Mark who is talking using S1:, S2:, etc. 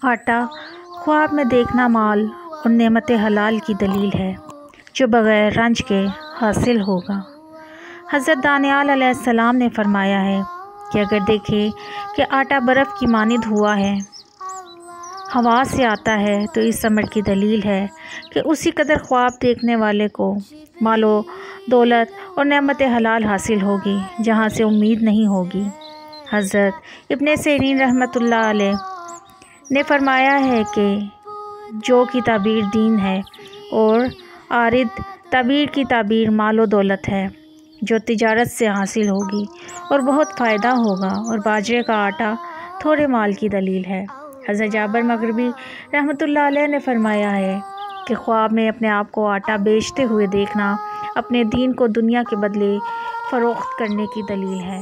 S1: آٹا خواب میں دیکھنا مال اور نعمت حلال کی دلیل ہے جو بغیر رنج کے حاصل ہوگا۔ حضرت دانیال علیہ السلام نے فرمایا ہے کہ اگر دیکھے کہ آٹا برف کی مانند ہوا ہے، ہوا سے آتا ہے، تو اس امر کی دلیل ہے کہ اسی قدر خواب دیکھنے والے کو مال و دولت اور نعمت حلال حاصل ہوگی جہاں سے امید نہیں ہوگی۔ حضرت ابن سیرین رحمۃ اللہ علیہ نے فرمایا ہے کہ جو کی تعبیر دین ہے اور عارض تعبیر کی تعبیر مال و دولت ہے جو تجارت سے حاصل ہوگی اور بہت فائدہ ہوگا، اور باجرے کا آٹا تھوڑے مال کی دلیل ہے۔ حضرت جابر مغربی رحمۃ اللہ علیہ نے فرمایا ہے کہ خواب میں اپنے آپ کو آٹا بیچتے ہوئے دیکھنا اپنے دین کو دنیا کے بدلے فروخت کرنے کی دلیل ہے۔